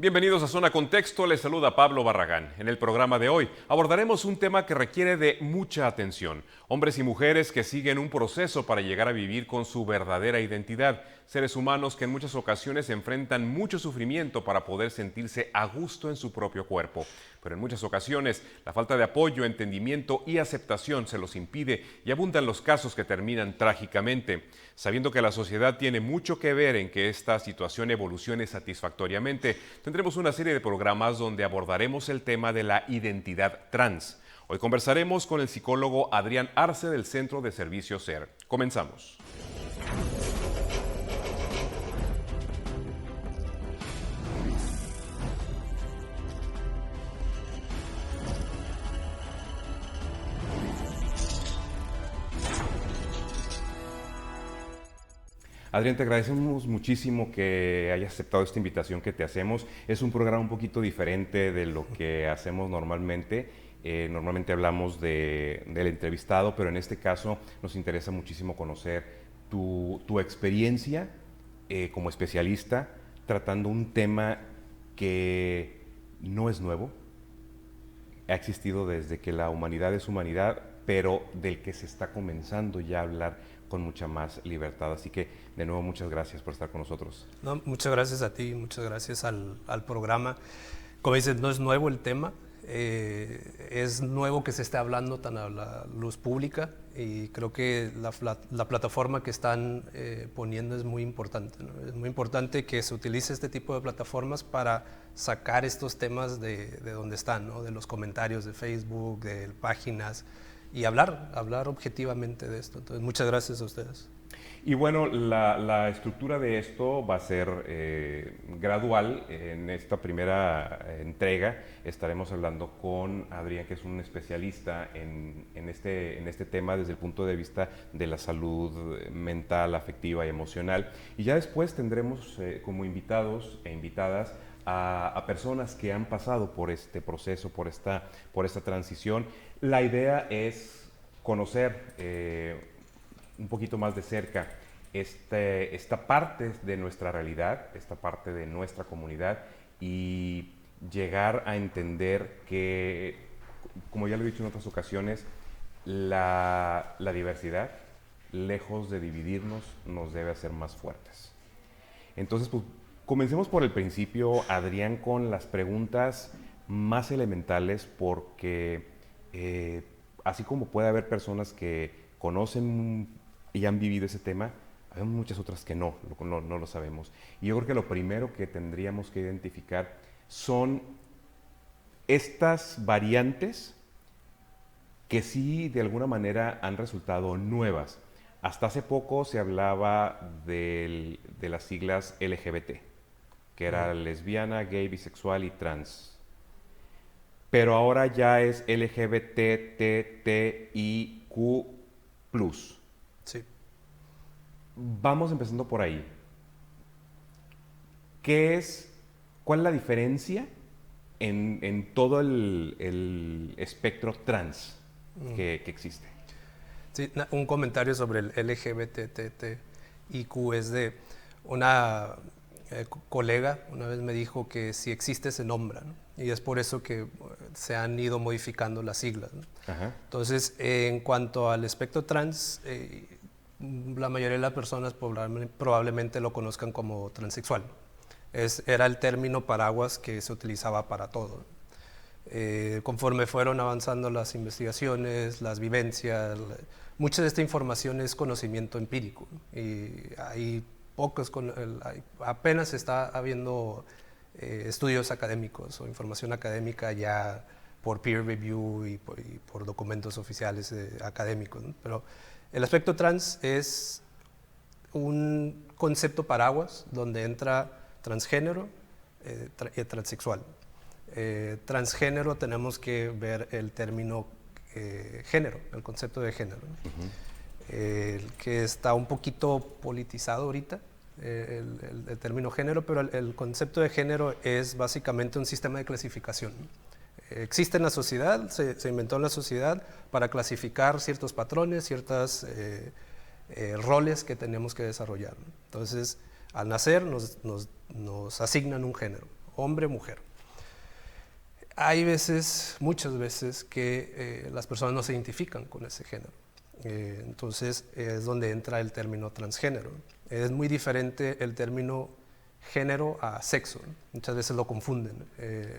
Bienvenidos a Zona Contexto, les saluda Pablo Barragán. En el programa de hoy abordaremos un tema que requiere de mucha atención. Hombres y mujeres que siguen un proceso para llegar a vivir con su verdadera identidad. Seres humanos que en muchas ocasiones enfrentan mucho sufrimiento para poder sentirse a gusto en su propio cuerpo. Pero en muchas ocasiones la falta de apoyo, entendimiento y aceptación se los impide y abundan los casos que terminan trágicamente. Sabiendo que la sociedad tiene mucho que ver en que esta situación evolucione satisfactoriamente, tendremos una serie de programas donde abordaremos el tema de la identidad trans. Hoy conversaremos con el psicólogo Adrián Arce del Centro de Servicios SER. Comenzamos. Adrián, te agradecemos muchísimo que hayas aceptado esta invitación que te hacemos. Es un programa un poquito diferente de lo que hacemos normalmente. Normalmente hablamos del entrevistado, pero en este caso nos interesa muchísimo conocer tu experiencia como especialista tratando un tema que no es nuevo. Ha existido desde que la humanidad es humanidad, pero del que se está comenzando ya a hablar con mucha más libertad. Así que, de nuevo, muchas gracias por estar con nosotros. No, muchas gracias a ti, muchas gracias al programa. Como dices, no es nuevo el tema, es nuevo que se esté hablando tan a la luz pública y creo que la plataforma que están poniendo es muy importante, ¿no? Es muy importante que se utilice este tipo de plataformas para sacar estos temas de donde están, ¿no? De los comentarios de Facebook, de páginas, y hablar objetivamente de esto. Entonces, muchas gracias a ustedes. Y bueno, la estructura de esto va a ser gradual. En esta primera entrega estaremos hablando con Adrián, que es un especialista en este tema desde el punto de vista de la salud mental, afectiva y emocional. Y ya después tendremos como invitados e invitadas a personas que han pasado por este proceso, por esta transición. La idea es conocer un poquito más de cerca esta parte de nuestra realidad, esta parte de nuestra comunidad y llegar a entender que, como ya lo he dicho en otras ocasiones, la diversidad, lejos de dividirnos, nos debe hacer más fuertes. Entonces, pues, comencemos por el principio, Adrián, con las preguntas más elementales, porque así como puede haber personas que conocen y han vivido ese tema, hay muchas otras que no lo sabemos. Y yo creo que lo primero que tendríamos que identificar son estas variantes que sí de alguna manera han resultado nuevas. Hasta hace poco se hablaba de las siglas LGBT, que era lesbiana, gay, bisexual y trans. Pero ahora ya es LGBTTIQ+. Sí. Vamos empezando por ahí. ¿Cuál es la diferencia en todo el espectro trans que existe? Sí, un comentario sobre el LGBTTIQ es de una colega, una vez me dijo que si existe se nombra, ¿no? Y es por eso que se han ido modificando las siglas, ¿no? Ajá. Entonces, en cuanto al espectro trans, la mayoría de las personas probablemente lo conozcan como transexual. Era el término paraguas que se utilizaba para todo. Conforme fueron avanzando las investigaciones, las vivencias, mucha de esta información es conocimiento empírico y hay apenas está habiendo estudios académicos o información académica ya por peer review y por documentos oficiales académicos, ¿no? Pero el aspecto trans es un concepto paraguas donde entra transgénero y transexual. Transgénero tenemos que ver el término género, el concepto de género, ¿no? Que está un poquito politizado ahorita, el término género, pero el concepto de género es básicamente un sistema de clasificación. Existe en la sociedad, se inventó en la sociedad para clasificar ciertos patrones, ciertos roles que tenemos que desarrollar, ¿no? Entonces, al nacer nos asignan un género, hombre, mujer. Hay veces, muchas veces, que las personas no se identifican con ese género. Entonces es donde entra el término transgénero. Es muy diferente el término género a sexo, ¿no? Muchas veces lo confunden.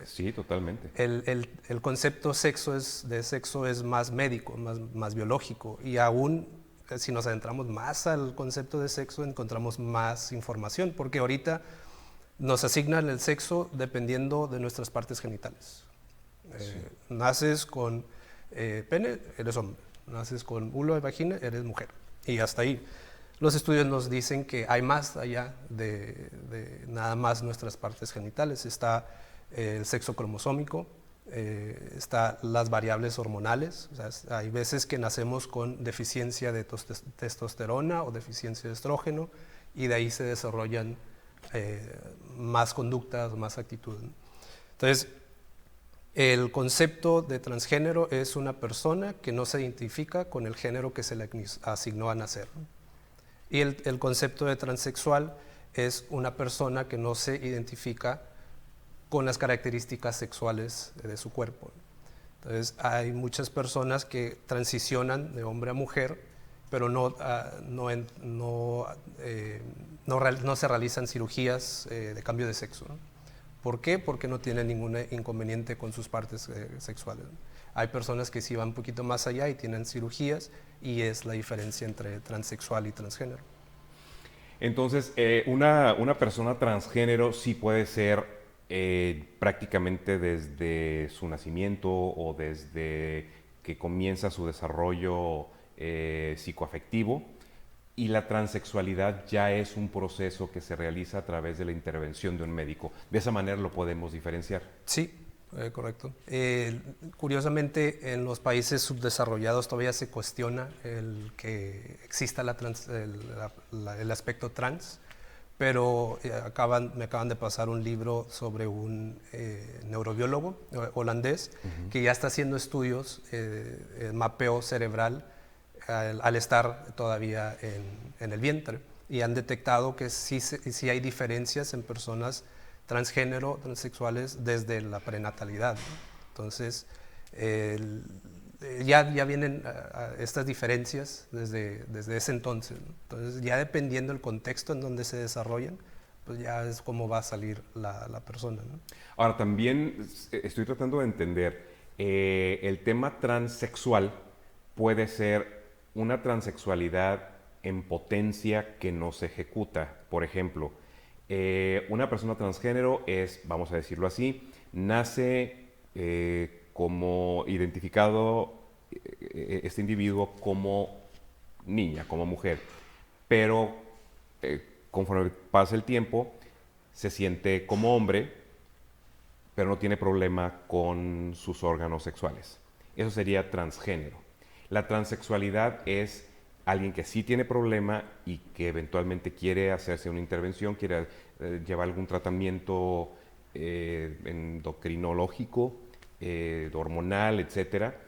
Sí, totalmente. El concepto de sexo es más médico, más biológico, y aún si nos adentramos más al concepto de sexo encontramos más información, porque ahorita nos asignan el sexo dependiendo de nuestras partes genitales. Sí. Naces con pene, eres hombre. Naces con vulva y vagina, eres mujer. Y hasta ahí. Los estudios nos dicen que hay más allá de nada más nuestras partes genitales. Está el sexo cromosómico, está las variables hormonales. O sea, hay veces que nacemos con deficiencia de testosterona o deficiencia de estrógeno y de ahí se desarrollan más conductas, más actitudes. Entonces, el concepto de transgénero es una persona que no se identifica con el género que se le asignó a nacer. Y el concepto de transexual es una persona que no se identifica con las características sexuales de su cuerpo. Entonces, hay muchas personas que transicionan de hombre a mujer, pero no se realizan cirugías de cambio de sexo, ¿no? ¿Por qué? Porque no tienen ningún inconveniente con sus partes sexuales. Hay personas que sí van un poquito más allá y tienen cirugías, y es la diferencia entre transexual y transgénero. Entonces, una persona transgénero sí puede ser prácticamente desde su nacimiento o desde que comienza su desarrollo psicoafectivo, y la transexualidad ya es un proceso que se realiza a través de la intervención de un médico. De esa manera lo podemos diferenciar. Sí, correcto. Curiosamente, en los países subdesarrollados todavía se cuestiona el que exista el aspecto trans, pero me acaban de pasar un libro sobre un neurobiólogo holandés que ya está haciendo estudios, mapeo cerebral, al estar todavía en el vientre, y han detectado que sí hay diferencias en personas transgénero, transexuales desde la prenatalidad, ¿no? Entonces, ya vienen estas diferencias desde ese entonces, ¿no? Entonces, ya dependiendo del contexto en donde se desarrollan, pues ya es cómo va a salir la persona, ¿no? Ahora, también estoy tratando de entender, el tema transexual puede ser una transexualidad en potencia que no se ejecuta. Por ejemplo, una persona transgénero es, vamos a decirlo así, nace como identificado este individuo como niña, como mujer, pero conforme pasa el tiempo se siente como hombre, pero no tiene problema con sus órganos sexuales. Eso sería transgénero. La transexualidad es alguien que sí tiene problema y que eventualmente quiere hacerse una intervención, quiere llevar algún tratamiento endocrinológico, hormonal, etcétera,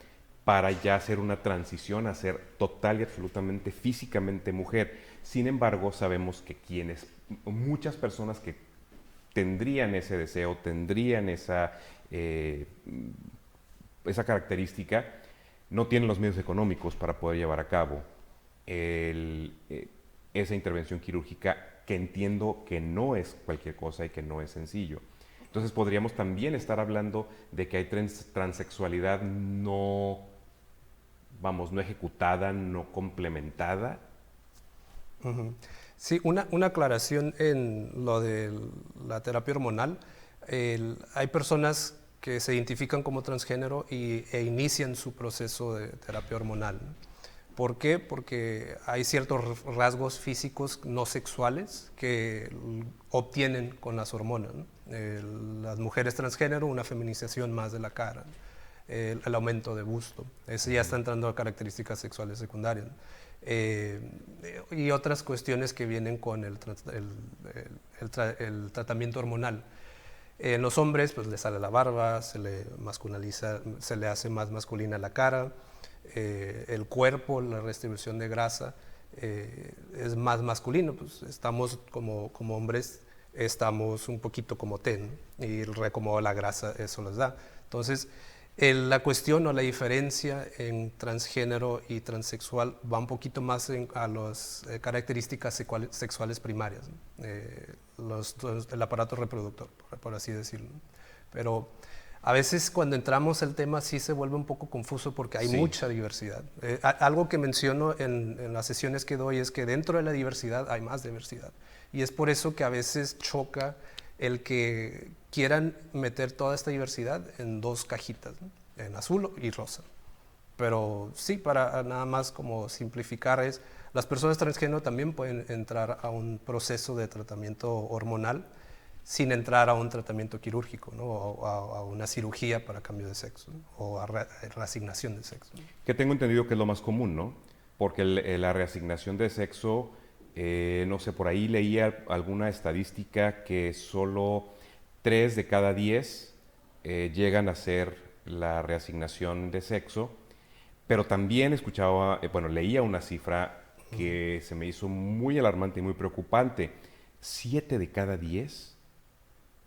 para ya hacer una transición a ser total y absolutamente físicamente mujer. Sin embargo, sabemos que muchas personas que tendrían ese deseo, tendrían esa característica, no tienen los medios económicos para poder llevar a cabo esa intervención quirúrgica, que entiendo que no es cualquier cosa y que no es sencillo. Entonces podríamos también estar hablando de que hay transexualidad no ejecutada, no complementada. Uh-huh. Sí, una aclaración en lo de la terapia hormonal. Hay personas que se identifican como transgénero e inician su proceso de terapia hormonal, ¿no? ¿Por qué? Porque hay ciertos rasgos físicos no sexuales que obtienen con las hormonas, ¿no? Las mujeres transgénero, una feminización más de la cara, ¿no? El aumento de busto, ese ya está entrando a características sexuales secundarias, ¿no? Y otras cuestiones que vienen con el tratamiento hormonal. En los hombres pues le sale la barba, se le masculiniza, se le hace más masculina la cara, el cuerpo, la redistribución de grasa es más masculino, pues estamos como hombres estamos un poquito como T, ¿no? Y el reacomodo de la grasa eso les da. Entonces, la cuestión o la diferencia en transgénero y transexual va un poquito más a las características sexuales primarias, ¿no? El aparato reproductor, por así decirlo. Pero a veces cuando entramos al tema sí se vuelve un poco confuso porque hay mucha diversidad. Algo que menciono en las sesiones que doy es que dentro de la diversidad hay más diversidad. Y es por eso que a veces choca el que quieran meter toda esta diversidad en dos cajitas, ¿no? En azul y rosa. Pero sí, para nada más como simplificar las personas transgénero también pueden entrar a un proceso de tratamiento hormonal sin entrar a un tratamiento quirúrgico, ¿no? O a una cirugía para cambio de sexo, ¿no? O a reasignación de sexo, ¿no? Que tengo entendido que es lo más común, ¿no? Porque la reasignación de sexo, no sé, por ahí leía alguna estadística que solo 3 de cada 10 llegan a hacer la reasignación de sexo, pero también escuchaba, bueno, leía una cifra que se me hizo muy alarmante y muy preocupante. 7 de cada 10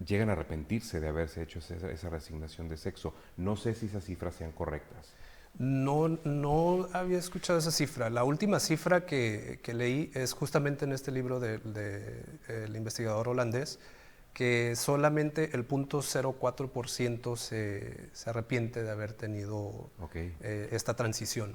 llegan a arrepentirse de haberse hecho esa reasignación de sexo. No sé si esas cifras sean correctas. No había escuchado esa cifra. La última cifra que leí es justamente en este libro del investigador holandés, que solamente el 0.04% se arrepiente de haber tenido esta transición.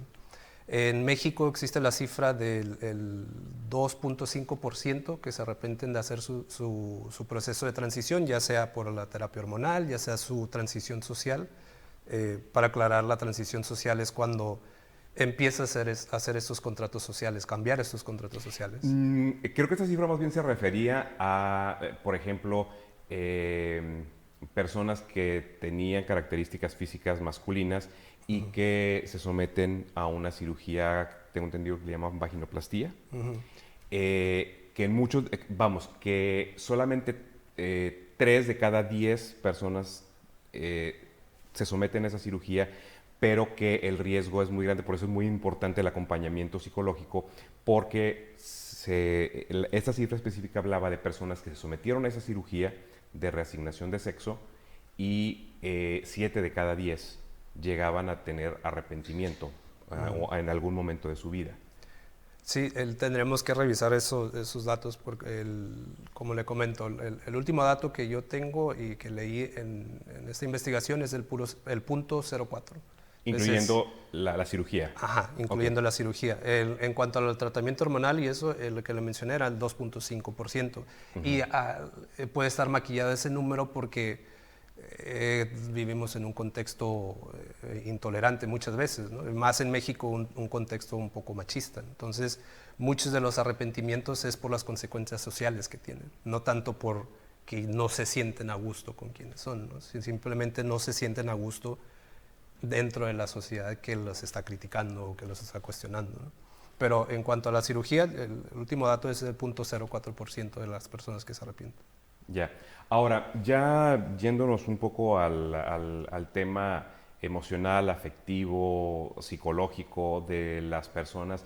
En México existe la cifra del 2.5% que se arrepienten de hacer su proceso de transición, ya sea por la terapia hormonal, ya sea su transición social. Para aclarar, la transición social es cuando empieza a hacer estos contratos sociales, cambiar estos contratos sociales. Creo que esta cifra más bien se refería a, por ejemplo, personas que tenían características físicas masculinas y que se someten a una cirugía, tengo entendido que le llaman vaginoplastía, que en muchos, vamos, que solamente 3 de cada 10 personas se someten a esa cirugía, pero que el riesgo es muy grande, por eso es muy importante el acompañamiento psicológico, porque esta cifra específica hablaba de personas que se sometieron a esa cirugía de reasignación de sexo y 7 de cada 10 llegaban a tener arrepentimiento o en algún momento de su vida. Sí, tendremos que revisar esos datos porque, como le comento, el último dato que yo tengo y que leí en esta investigación es el punto 0.4. Incluyendo la cirugía. Ajá, incluyendo la cirugía. En cuanto al tratamiento hormonal y eso, lo que le mencioné era el 2.5%. Y puede estar maquillado ese número porque vivimos en un contexto intolerante muchas veces, ¿no? Más en México, un contexto un poco machista. Entonces, muchos de los arrepentimientos es por las consecuencias sociales que tienen, no tanto por que no se sienten a gusto con quienes son, ¿no? Simplemente no se sienten a gusto dentro de la sociedad que los está criticando o que los está cuestionando, ¿no? Pero en cuanto a la cirugía, el último dato es el 0.04% de las personas que se arrepienten. Ya. Ahora, ya yéndonos un poco al tema emocional, afectivo, psicológico de las personas,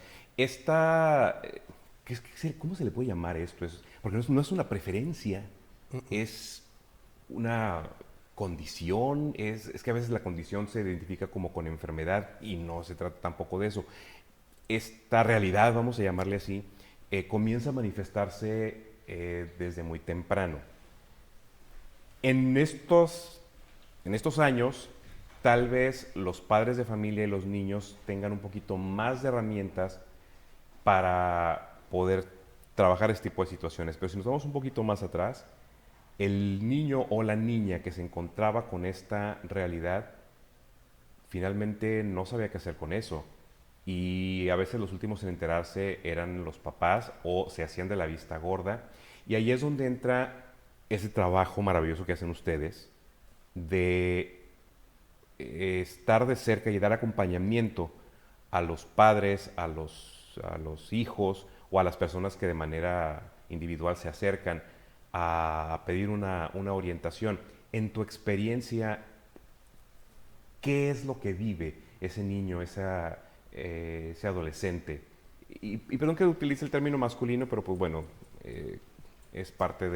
¿cómo se le puede llamar esto? Porque no es una preferencia, es una condición, es que a veces la condición se identifica como con enfermedad y no se trata tampoco de eso. Esta realidad, vamos a llamarle así, comienza a manifestarse desde muy temprano. En estos años, tal vez los padres de familia y los niños tengan un poquito más de herramientas para poder trabajar este tipo de situaciones. Pero si nos vamos un poquito más atrás, el niño o la niña que se encontraba con esta realidad finalmente no sabía qué hacer con eso. Y a veces los últimos en enterarse eran los papás o se hacían de la vista gorda. Y ahí es donde entra ese trabajo maravilloso que hacen ustedes de estar de cerca y dar acompañamiento a los padres, a los hijos o a las personas que de manera individual se acercan a pedir una orientación. En tu experiencia, ¿qué es lo que vive ese niño, ese adolescente? Y perdón que utilice el término masculino, pero pues bueno, es parte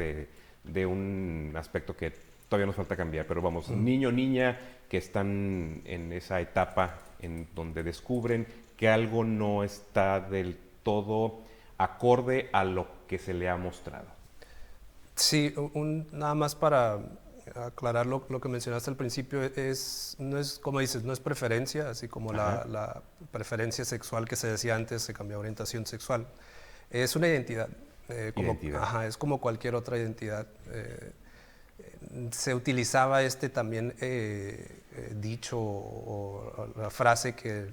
de un aspecto que todavía nos falta cambiar, pero vamos, niño, niña que están en esa etapa en donde descubren que algo no está del todo acorde a lo que se le ha mostrado. Sí, nada más para aclarar lo que mencionaste al principio, no es, como dices, no es preferencia, así como Ajá. la preferencia sexual que se decía antes, se cambió a orientación sexual. Es una identidad, Identidad. ajá, es como cualquier otra identidad. Se utilizaba también dicho o la frase que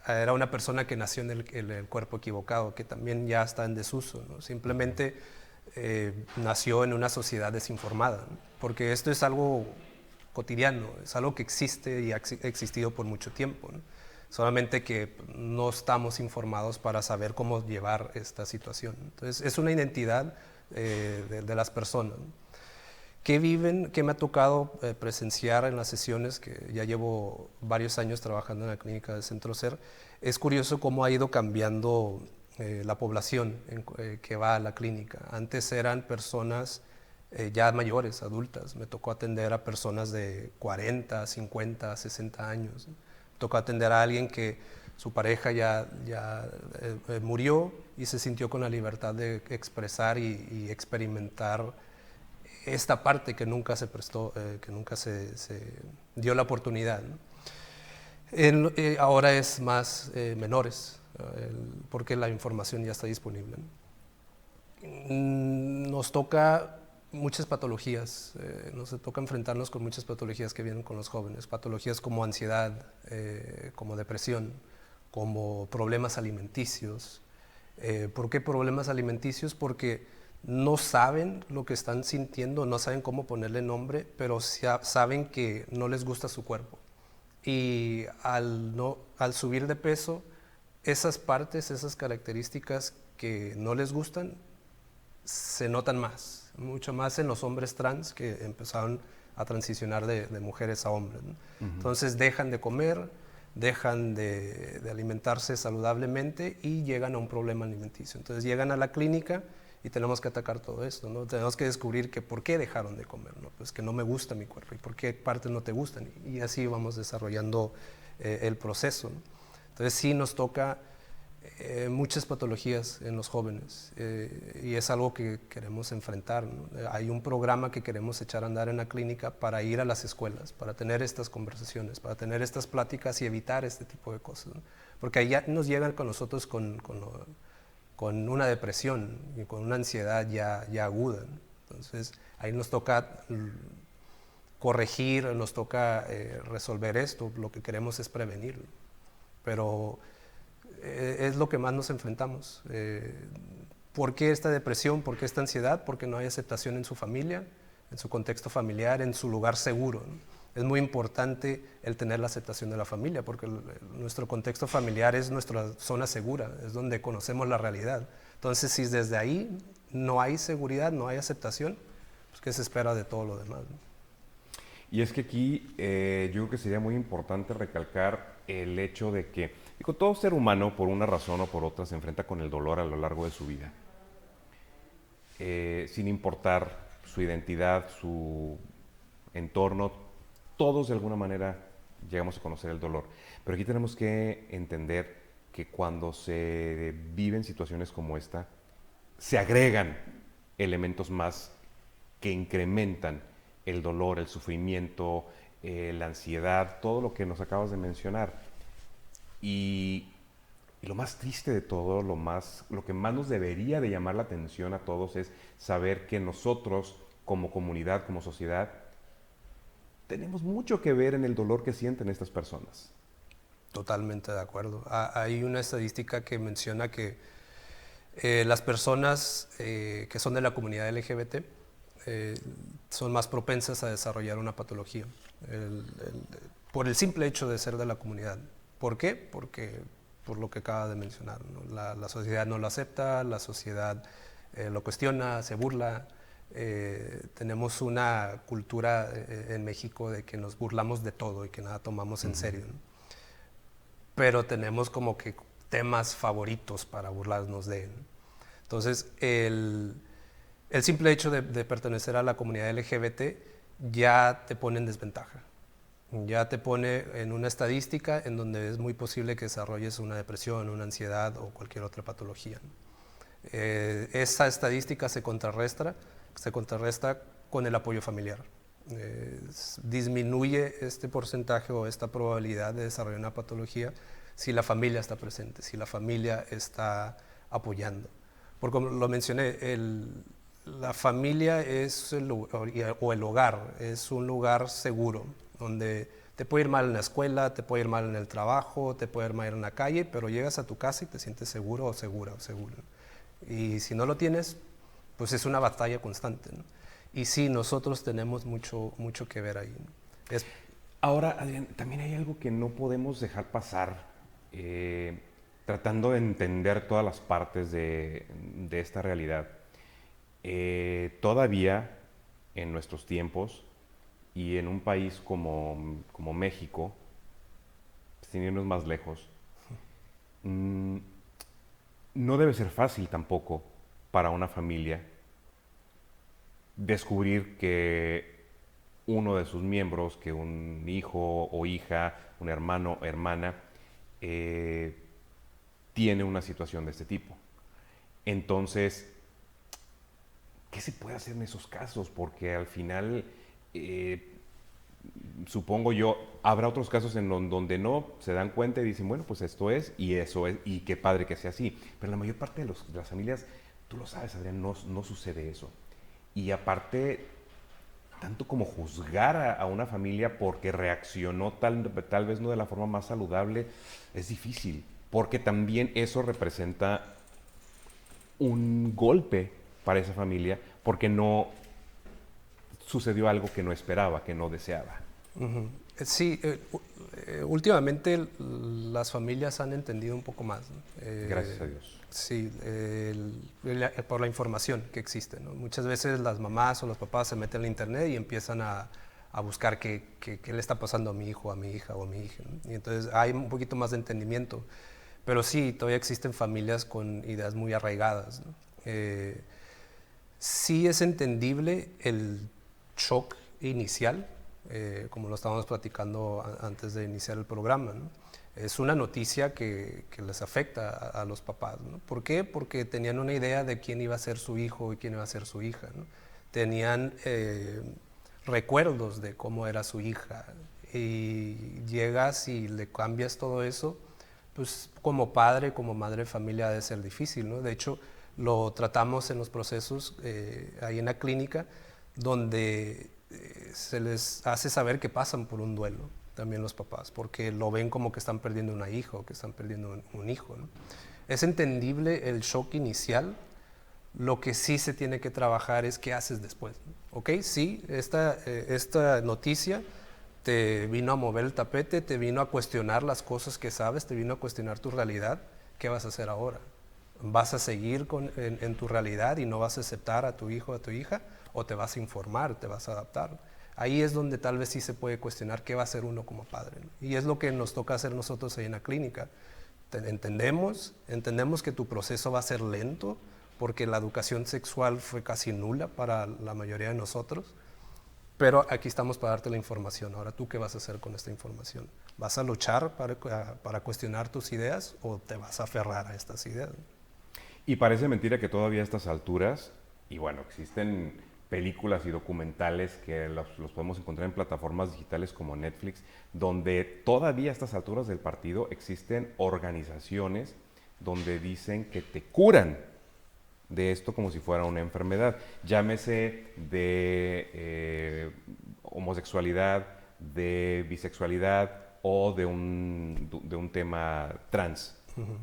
era una persona que nació en el cuerpo equivocado, que también ya está en desuso, ¿no? Simplemente nació en una sociedad desinformada, ¿no? Porque esto es algo cotidiano, es algo que existe y ha existido por mucho tiempo, ¿no? Solamente que no estamos informados para saber cómo llevar esta situación. Entonces, es una identidad de las personas, ¿no? ¿Qué viven? ¿Qué me ha tocado presenciar en las sesiones? Que ya llevo varios años trabajando en la clínica de Centro Ser. Es curioso cómo ha ido cambiando la población que va a la clínica. Antes eran personas ya mayores, adultas. Me tocó atender a personas de 40, 50, 60 años. Me tocó atender a alguien que su pareja ya murió y se sintió con la libertad de expresar y experimentar esta parte que nunca se prestó, que nunca se dio la oportunidad, ¿no? Ahora es más menores, porque la información ya está disponible, ¿no? Nos toca muchas patologías, nos toca enfrentarnos con muchas patologías que vienen con los jóvenes, patologías como ansiedad, como depresión, como problemas alimenticios. ¿Por qué problemas alimenticios? Porque no saben lo que están sintiendo, no saben cómo ponerle nombre, pero saben que no les gusta su cuerpo. Y al subir de peso, esas partes, esas características que no les gustan, se notan más, mucho más en los hombres trans que empezaron a transicionar de mujeres a hombres, ¿no? Entonces dejan de comer, dejan de alimentarse saludablemente y llegan a un problema alimenticio. Entonces llegan a la clínica y tenemos que atacar todo esto, ¿no? Tenemos que descubrir que por qué dejaron de comer, ¿no? Pues que no me gusta mi cuerpo y por qué partes no te gustan, y así vamos desarrollando el proceso, ¿no? Entonces sí nos toca muchas patologías en los jóvenes y es algo que queremos enfrentar, ¿no? Hay un programa que queremos echar a andar en la clínica para ir a las escuelas, para tener estas conversaciones, para tener estas pláticas y evitar este tipo de cosas, ¿no? Porque ahí ya nos llegan con nosotros con una depresión y con una ansiedad ya aguda, ¿no? Entonces ahí nos toca corregir, nos toca resolver esto, lo que queremos es prevenirlo, pero es lo que más nos enfrentamos. ¿Por qué esta depresión? ¿Por qué esta ansiedad? Porque no hay aceptación en su familia, en su contexto familiar, en su lugar seguro, ¿no? Es muy importante el tener la aceptación de la familia, porque nuestro contexto familiar es nuestra zona segura, es donde conocemos la realidad. Entonces, si desde ahí no hay seguridad, no hay aceptación, pues ¿qué se espera de todo lo demás, ¿no? Y es que aquí yo creo que sería muy importante recalcar el hecho de que todo ser humano, por una razón o por otra, se enfrenta con el dolor a lo largo de su vida. Sin importar su identidad, su entorno, todos de alguna manera llegamos a conocer el dolor. Pero aquí tenemos que entender que cuando se viven situaciones como esta, se agregan elementos más que incrementan el dolor, el sufrimiento, la ansiedad, todo lo que nos acabas de mencionar. Y lo más triste de todo, lo que más nos debería de llamar la atención a todos es saber que nosotros, como comunidad, como sociedad, tenemos mucho que ver en el dolor que sienten estas personas. Totalmente de acuerdo. Hay una estadística que menciona que las personas que son de la comunidad LGBT son más propensas a desarrollar una patología por el simple hecho de ser de la comunidad. ¿Por qué? Porque por lo que acaba de mencionar, ¿no? La sociedad no lo acepta, la sociedad lo cuestiona, se burla. Tenemos una cultura en México de que nos burlamos de todo y que nada tomamos en serio, ¿no? Pero tenemos como que temas favoritos para burlarnos de él. Entonces, el simple hecho de pertenecer a la comunidad LGBT ya te pone en desventaja. Ya te pone en una estadística en donde es muy posible que desarrolles una depresión, una ansiedad o cualquier otra patología. Esa estadística se contrarresta con el apoyo familiar. Disminuye este porcentaje o esta probabilidad de desarrollar una patología si la familia está presente, si la familia está apoyando. Porque como lo mencioné, la familia es o el hogar es un lugar seguro, donde te puede ir mal en la escuela, te puede ir mal en el trabajo, te puede ir mal en la calle, pero llegas a tu casa y te sientes seguro o segura o seguro. Y si no lo tienes, pues es una batalla constante, ¿no? Y sí, nosotros tenemos mucho que ver ahí, ¿no? Ahora, Adrián, también hay algo que no podemos dejar pasar, tratando de entender todas las partes de esta realidad. Todavía, en nuestros tiempos, y en un país como México, sin irnos más lejos, mm, no debe ser fácil tampoco para una familia descubrir que uno de sus miembros, que un hijo o hija, un hermano o hermana, eh, tiene una situación de este tipo. Entonces, ¿qué se puede hacer en esos casos? Porque al final, eh, supongo yo, habrá otros casos en donde no se dan cuenta y dicen, bueno, pues esto es y eso es, y qué padre que sea así. Pero la mayor parte de las familias, tú lo sabes, Adrián, no sucede eso. Y aparte, tanto como juzgar a una familia porque reaccionó tal vez no de la forma más saludable, es difícil, porque también eso representa un golpe para esa familia, porque no sucedió algo que no esperaba, que no deseaba. Uh-huh. Sí, últimamente las familias han entendido un poco más, ¿no? Gracias a Dios. Sí, por la información que existe, ¿no? Muchas veces las mamás o los papás se meten en internet y empiezan a buscar qué le está pasando a mi hijo, a mi hija o a mi hija, ¿no? Y entonces hay un poquito más de entendimiento. Pero sí, todavía existen familias con ideas muy arraigadas, ¿no? Sí es entendible el shock inicial, como lo estábamos platicando antes de iniciar el programa, ¿no? Es una noticia que les afecta a los papás, ¿no? ¿Por qué? Porque tenían una idea de quién iba a ser su hijo y quién iba a ser su hija, ¿no? Tenían recuerdos de cómo era su hija y llegas y le cambias todo eso, pues como padre, como madre de familia ha de ser difícil, ¿no? De hecho, lo tratamos en los procesos ahí en la clínica, donde se les hace saber que pasan por un duelo también los papás, porque lo ven como que están perdiendo una hija o que están perdiendo un hijo, ¿no? Es entendible el shock inicial. Lo que sí se tiene que trabajar es qué haces después, ¿no? ¿Ok? Sí, esta noticia te vino a mover el tapete, te vino a cuestionar las cosas que sabes, te vino a cuestionar tu realidad. ¿Qué vas a hacer ahora? ¿Vas a seguir en tu realidad y no vas a aceptar a tu hijo o a tu hija? ¿O te vas a informar, te vas a adaptar? Ahí es donde tal vez sí se puede cuestionar qué va a hacer uno como padre, ¿no? Y es lo que nos toca hacer nosotros ahí en la clínica. Entendemos que tu proceso va a ser lento, porque la educación sexual fue casi nula para la mayoría de nosotros, pero aquí estamos para darte la información. Ahora, ¿tú qué vas a hacer con esta información? ¿Vas a luchar para cuestionar tus ideas o te vas a aferrar a estas ideas? Y parece mentira que todavía a estas alturas, y bueno, existen películas y documentales que los podemos encontrar en plataformas digitales como Netflix, donde todavía a estas alturas del partido existen organizaciones donde dicen que te curan de esto como si fuera una enfermedad. Llámese de homosexualidad, de bisexualidad o de un tema trans. Uh-huh.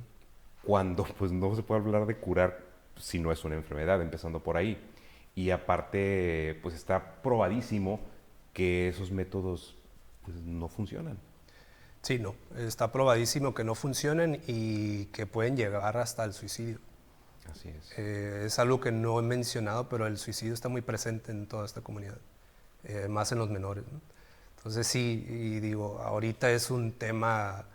Cuando pues no se puede hablar de curar si no es una enfermedad, empezando por ahí. Y aparte, pues está probadísimo que esos métodos pues, no funcionan. Sí, no, está probadísimo que no funcionan y que pueden llegar hasta el suicidio. Así es. Es algo que no he mencionado, pero el suicidio está muy presente en toda esta comunidad, más en los menores, ¿no? Entonces sí, y digo, ahorita es un tema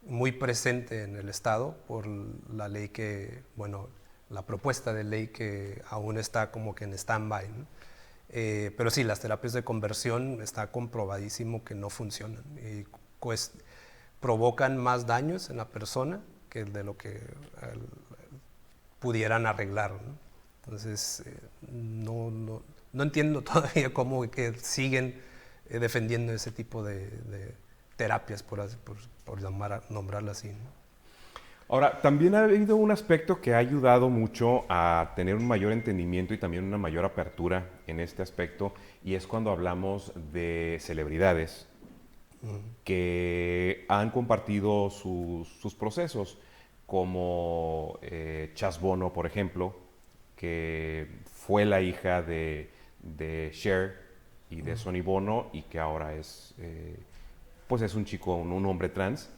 muy presente en el Estado por la ley que, bueno, la propuesta de ley que aún está como que en stand-by, ¿no? Pero sí, las terapias de conversión está comprobadísimo que no funcionan y pues, provocan más daños en la persona que de lo que pudieran arreglar, ¿no? Entonces, no entiendo todavía cómo que siguen defendiendo ese tipo de terapias, por nombrarlas así, ¿no? Ahora, también ha habido un aspecto que ha ayudado mucho a tener un mayor entendimiento y también una mayor apertura en este aspecto, y es cuando hablamos de celebridades que han compartido sus procesos, como Chaz Bono, por ejemplo, que fue la hija de Cher y de Sonny Bono y que ahora pues es un chico, un hombre trans.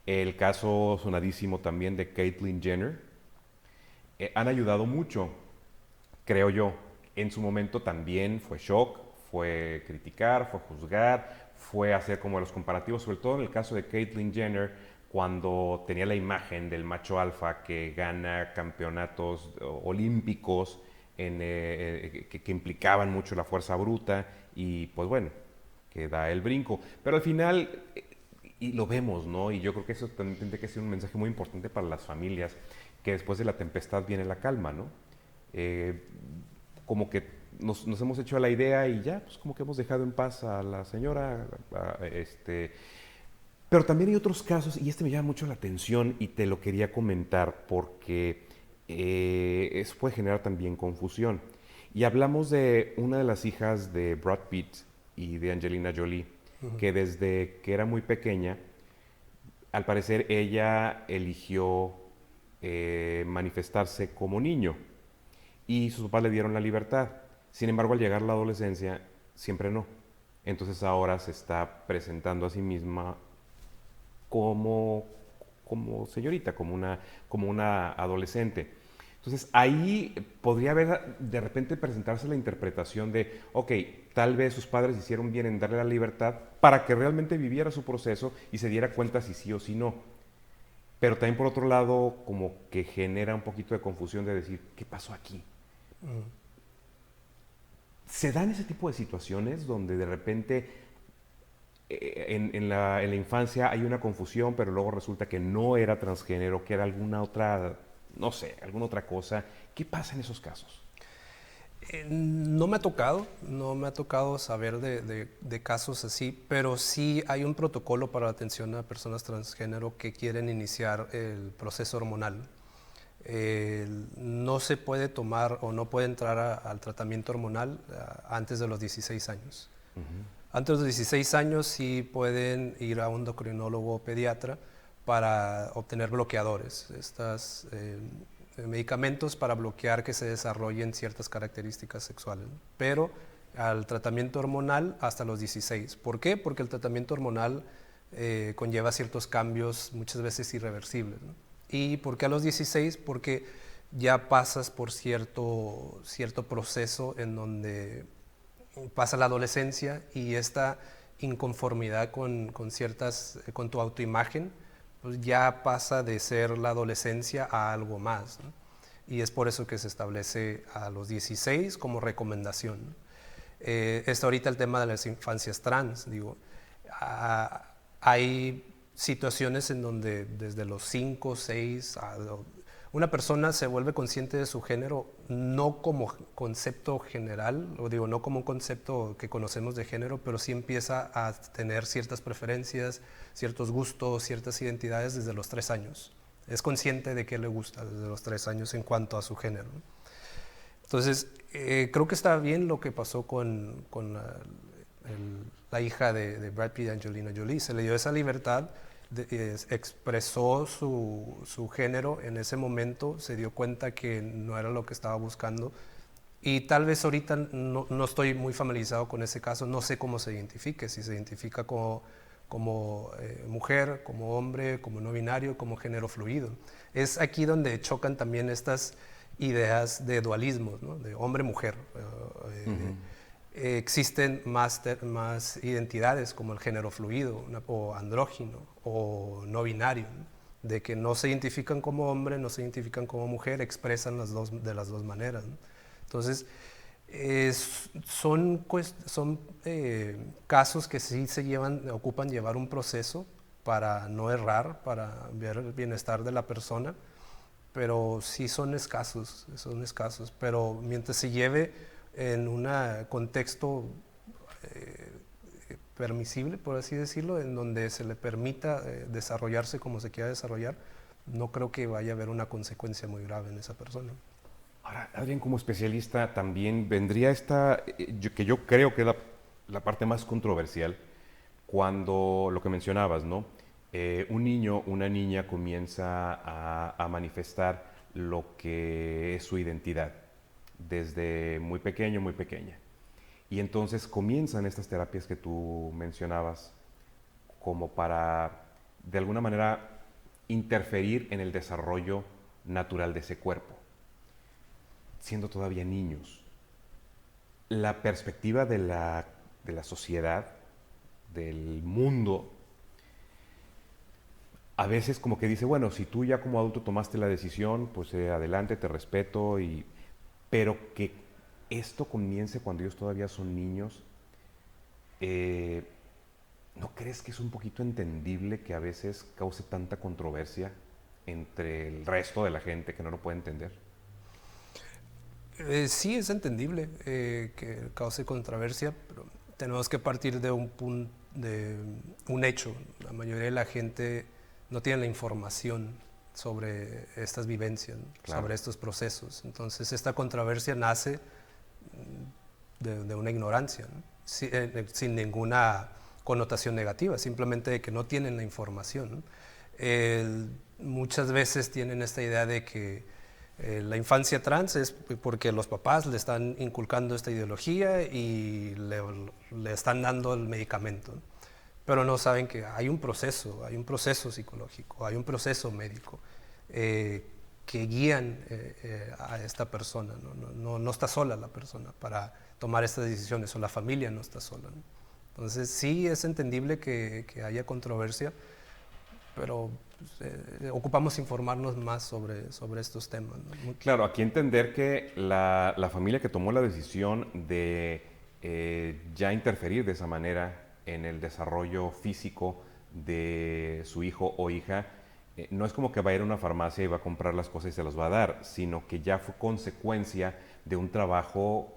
El caso sonadísimo también de Caitlyn Jenner. Han ayudado mucho, creo yo. En su momento también fue shock, fue criticar, fue juzgar, fue hacer como los comparativos, sobre todo en el caso de Caitlyn Jenner, cuando tenía la imagen del macho alfa que gana campeonatos olímpicos que implicaban mucho la fuerza bruta y pues bueno, que da el brinco. Pero al final, y lo vemos, ¿no? Y yo creo que eso también tiene que ser un mensaje muy importante para las familias, que después de la tempestad viene la calma, ¿no? Eh, Como que nos hemos hecho a la idea y ya, pues como que hemos dejado en paz a la señora, pero también hay otros casos, y este me llama mucho la atención y te lo quería comentar porque eso puede generar también confusión. Y hablamos de una de las hijas de Brad Pitt y de Angelina Jolie, que desde que era muy pequeña, al parecer ella eligió manifestarse como niño y sus papás le dieron la libertad. Sin embargo, al llegar la adolescencia, siempre no. Entonces ahora se está presentando a sí misma como, como señorita, como una adolescente. Entonces ahí podría haber de repente presentarse la interpretación de, ok, tal vez sus padres hicieron bien en darle la libertad para que realmente viviera su proceso y se diera cuenta si sí o si no. Pero también por otro lado como que genera un poquito de confusión de decir, ¿qué pasó aquí? ¿Se dan ese tipo de situaciones donde de repente en la infancia hay una confusión, pero luego resulta que no era transgénero, que era alguna otra, no sé, alguna otra cosa? ¿Qué pasa en esos casos? No me ha tocado saber de casos así, pero sí hay un protocolo para la atención a personas transgénero que quieren iniciar el proceso hormonal. No se puede tomar o no puede entrar al tratamiento hormonal antes de los 16 años. Antes de los 16 años sí pueden ir a un endocrinólogo o pediatra para obtener bloqueadores, estos medicamentos para bloquear que se desarrollen ciertas características sexuales, ¿no? Pero al tratamiento hormonal hasta los 16. ¿Por qué? Porque el tratamiento hormonal conlleva ciertos cambios muchas veces irreversibles, ¿no? ¿Y por qué a los 16? Porque ya pasas por cierto proceso en donde pasa la adolescencia y esta inconformidad con tu autoimagen, pues ya pasa de ser la adolescencia a algo más, ¿no? Y es por eso que se establece a los 16 como recomendación, ¿no? Está ahorita el tema de las infancias trans, digo, hay situaciones en donde desde los 5, 6, una persona se vuelve consciente de su género no como concepto general, o digo, no como un concepto que conocemos de género, pero sí empieza a tener ciertas preferencias, ciertos gustos, ciertas identidades desde los 3 años. Es consciente de qué le gusta desde los 3 años en cuanto a su género. Entonces, creo que está bien lo que pasó con la hija de Brad Pitt y Angelina Jolie. Se le dio esa libertad, expresó su género en ese momento, se dio cuenta que no era lo que estaba buscando. Y tal vez ahorita no estoy muy familiarizado con ese caso, no sé cómo se identifique, si se identifica como mujer, como hombre, como no binario, como género fluido. Es aquí donde chocan también estas ideas de dualismo, ¿no? De hombre-mujer. Existen más identidades como el género fluido o andrógino o no binario, ¿no? de que no se identifican como hombre, no se identifican como mujer, expresan de las dos maneras, ¿no? Entonces, son casos que sí ocupan llevar un proceso para no errar, para ver el bienestar de la persona, pero sí son escasos, pero mientras se lleve en un contexto permisible, por así decirlo, en donde se le permita desarrollarse como se quiera desarrollar, no creo que vaya a haber una consecuencia muy grave en esa persona. Ahora, Adrián, como especialista, también vendría que yo creo que es la parte más controversial, cuando lo que mencionabas, ¿no? Un niño, una niña comienza a manifestar lo que es su identidad, desde muy pequeño, muy pequeña. Y entonces comienzan estas terapias que tú mencionabas como para, de alguna manera, interferir en el desarrollo natural de ese cuerpo, siendo todavía niños. La perspectiva de la sociedad, del mundo, a veces como que dice, bueno, si tú ya como adulto tomaste la decisión, pues adelante, te respeto, pero que esto comience cuando ellos todavía son niños, eh, ¿no crees que es un poquito entendible que a veces cause tanta controversia entre el resto de la gente que no lo puede entender? Sí, es entendible que cause controversia, pero tenemos que partir de de un hecho. La mayoría de la gente no tiene la información sobre estas vivencias, ¿no? Claro. Sobre estos procesos. Entonces, esta controversia nace de una ignorancia, ¿no? Sin ninguna connotación negativa, simplemente de que no tienen la información, ¿no? Muchas veces tienen esta idea de que la infancia trans es porque los papás le están inculcando esta ideología y le están dando el medicamento, ¿no? Pero no saben que hay un proceso psicológico, hay un proceso médico que guían a esta persona, ¿no? No está sola la persona para tomar estas decisiones, o la familia no está sola, ¿no? Entonces sí es entendible que haya controversia, pero pues, ocupamos informarnos más sobre estos temas, ¿no? Claro, aquí entender que la familia que tomó la decisión de ya interferir de esa manera en el desarrollo físico de su hijo o hija, no es como que va a ir a una farmacia y va a comprar las cosas y se las va a dar, sino que ya fue consecuencia de un trabajo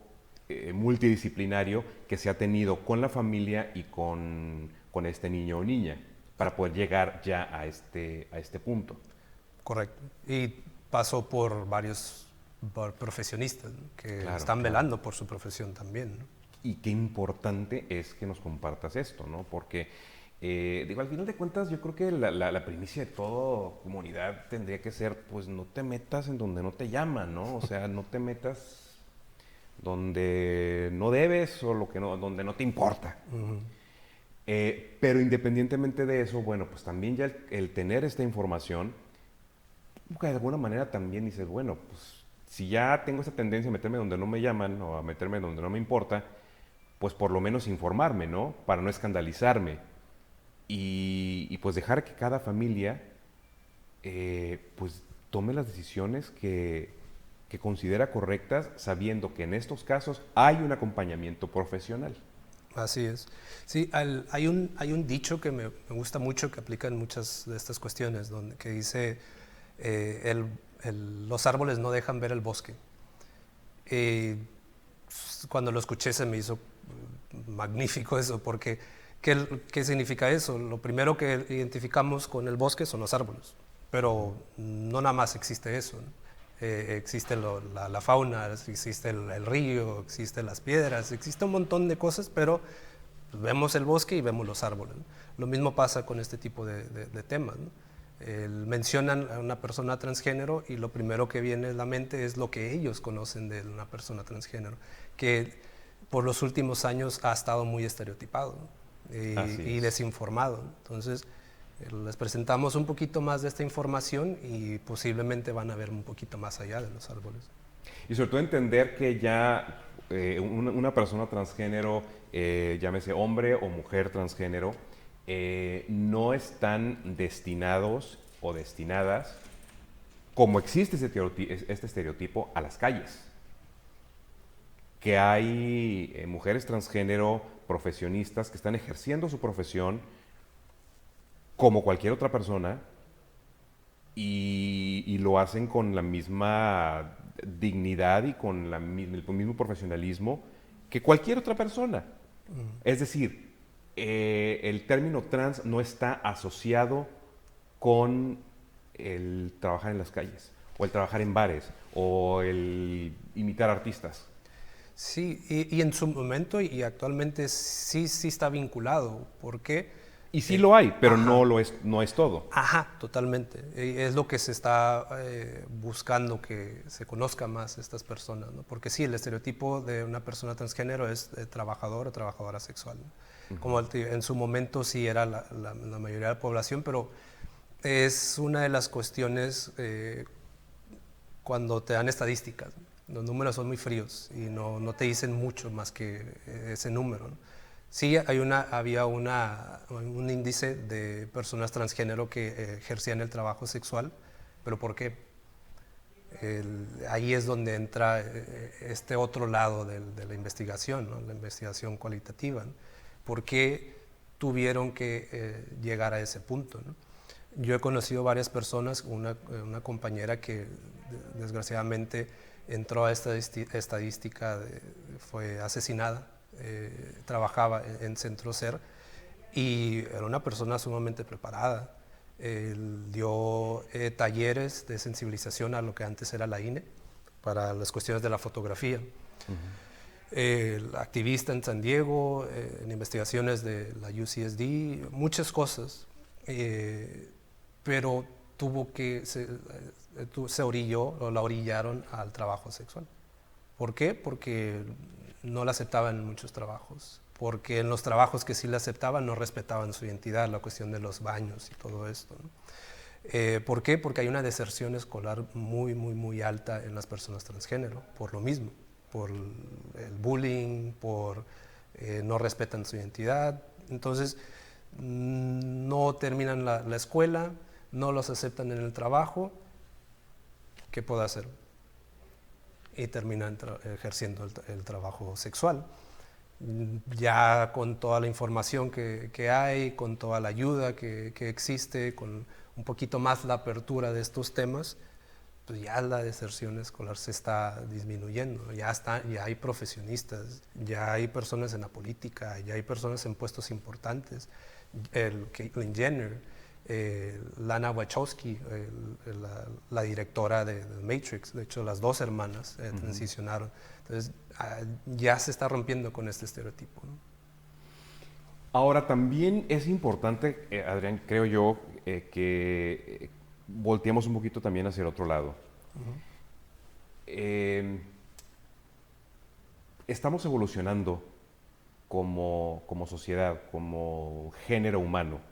multidisciplinario que se ha tenido con la familia y con este niño o niña para poder llegar ya a este punto. Correcto. Y pasó por varios profesionistas, ¿no? Que Claro, están claro. velando por su profesión también, ¿no? Y qué importante es que nos compartas esto, ¿no? Porque, digo, al final de cuentas, yo creo que la primicia de toda comunidad tendría que ser, pues, no te metas en donde no te llaman, ¿no? O sea, no te metas donde no debes o donde no te importa. Pero independientemente de eso, bueno, pues también ya el tener esta información, que de alguna manera también dices, bueno, pues si ya tengo esa tendencia a meterme donde no me llaman o a meterme donde no me importa, pues por lo menos informarme, ¿no? Para no escandalizarme. Y pues dejar que cada familia pues tome las decisiones que considera correctas, sabiendo que en estos casos hay un acompañamiento profesional. Así es. Sí, hay un dicho que me gusta mucho que aplica en muchas de estas cuestiones, que dice, los árboles no dejan ver el bosque. Cuando lo escuché se me hizo magnífico eso, porque ¿qué significa eso? Lo primero que identificamos con el bosque son los árboles, pero no nada más existe eso, ¿no? Existe la fauna, existe el río, existen las piedras, existe un montón de cosas, pero vemos el bosque y vemos los árboles, ¿no? Lo mismo pasa con este tipo de temas, ¿no? Mencionan a una persona transgénero y lo primero que viene a la mente es lo que ellos conocen de una persona transgénero, que por los últimos años ha estado muy estereotipado, ¿no? Y desinformado, ¿no? Entonces, les presentamos un poquito más de esta información y posiblemente van a ver un poquito más allá de los árboles. Y sobre todo entender que ya una persona transgénero, llámese hombre o mujer transgénero, no están destinados o destinadas, como existe este estereotipo, a las calles. Que hay mujeres transgénero, profesionistas que están ejerciendo su profesión como cualquier otra persona y lo hacen con la misma dignidad y con el mismo profesionalismo que cualquier otra persona. Es decir, el término trans no está asociado con el trabajar en las calles, o el trabajar en bares, o el imitar artistas. Sí, y en su momento y actualmente sí está vinculado. ¿Por qué? Y sí lo hay, pero Ajá. no es todo. Ajá, totalmente. Es lo que se está buscando, que se conozca más estas personas, ¿no? Porque sí, el estereotipo de una persona transgénero es trabajador o trabajadora sexual, ¿no? Como en su momento sí era la mayoría de la población, pero es una de las cuestiones cuando te dan estadísticas, ¿no? Los números son muy fríos y no te dicen mucho más que ese número, ¿no? Sí, había un índice de personas transgénero que ejercían el trabajo sexual, pero ¿por qué? Ahí es donde entra este otro lado de la investigación, ¿no? La investigación cualitativa, ¿no? ¿Por qué tuvieron que llegar a ese punto, ¿no? Yo he conocido varias personas, una compañera que desgraciadamente entró a esta estadística, fue asesinada, trabajaba en Centro Ser y era una persona sumamente preparada. Dio talleres de sensibilización a lo que antes era la INE para las cuestiones de la fotografía. Activista en San Diego, en investigaciones de la UCSD, muchas cosas, pero se orilló o la orillaron al trabajo sexual. ¿Por qué? Porque no la aceptaban en muchos trabajos, porque en los trabajos que sí la aceptaban no respetaban su identidad, la cuestión de los baños y todo esto, ¿no? ¿Por qué? Porque hay una deserción escolar muy alta en las personas transgénero, por lo mismo, por el bullying, por no respetan su identidad. Entonces, no terminan la escuela, no los aceptan en el trabajo. ¿Qué puedo hacer? Y terminan ejerciendo el trabajo sexual. Ya con toda la información que hay, con toda la ayuda que existe, con un poquito más la apertura de estos temas, pues ya la deserción escolar se está disminuyendo. Ya hay profesionistas, ya hay personas en la política, ya hay personas en puestos importantes. Caitlyn Jenner, Lana Wachowski, la directora de Matrix, de hecho las dos hermanas transicionaron. Entonces ya se está rompiendo con este estereotipo, ¿no? Ahora, también es importante, Adrián, creo yo, que volteemos un poquito también hacia el otro lado. Estamos evolucionando como sociedad, como género humano.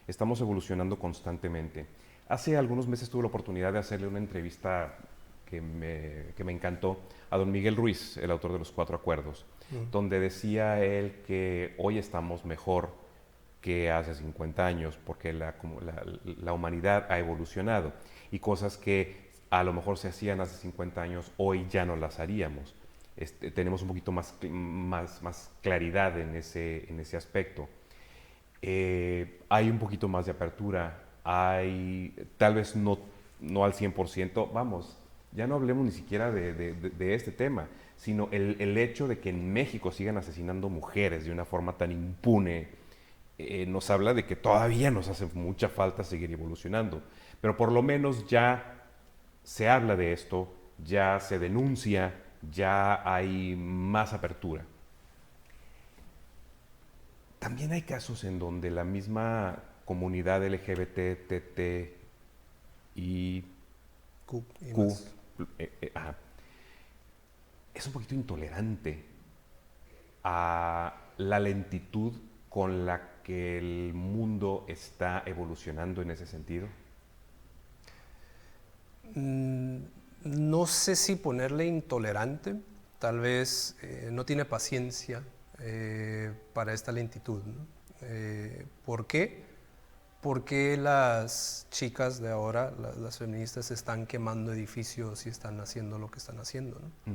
Estamos evolucionando constantemente. Hace algunos meses tuve la oportunidad de hacerle una entrevista que me encantó a don Miguel Ruiz, el autor de Los Cuatro Acuerdos, donde decía él que hoy estamos mejor que hace 50 años porque la humanidad ha evolucionado y cosas que a lo mejor se hacían hace 50 años hoy ya no las haríamos. Tenemos un poquito más claridad en ese aspecto. Hay un poquito más de apertura, tal vez no al 100%, vamos, ya no hablemos ni siquiera de este tema, sino el hecho de que en México sigan asesinando mujeres de una forma tan impune, nos habla de que todavía nos hace mucha falta seguir evolucionando, pero por lo menos ya se habla de esto, ya se denuncia, ya hay más apertura. También hay casos en donde la misma comunidad LGBT, TT y Q y Q más. es un poquito intolerante a la lentitud con la que el mundo está evolucionando en ese sentido. No sé si ponerle intolerante, tal vez no tiene paciencia para esta lentitud, ¿no? ¿Por qué? ¿Por qué las chicas de ahora, las feministas, están quemando edificios y están haciendo lo que están haciendo, ¿no?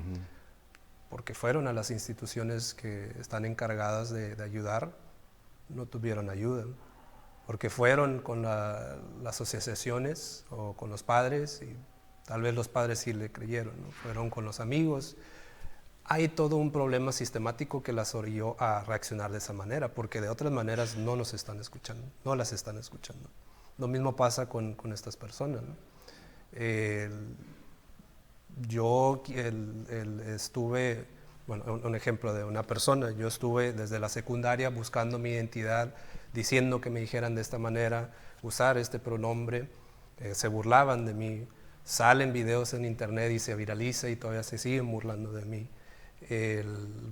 Porque fueron a las instituciones que están encargadas de ayudar, no tuvieron ayuda. Porque fueron con las asociaciones o con los padres y tal vez los padres sí le creyeron, ¿no? Fueron con los amigos. Hay todo un problema sistemático que las orilló a reaccionar de esa manera, porque de otras maneras no nos están escuchando, no las están escuchando. Lo mismo pasa con estas personas, ¿no? Yo estuve, bueno, un ejemplo de una persona, yo estuve desde la secundaria buscando mi identidad, diciendo que me dijeran de esta manera, usar este pronombre, se burlaban de mí, salen videos en internet y se viraliza y todavía se siguen burlando de mí.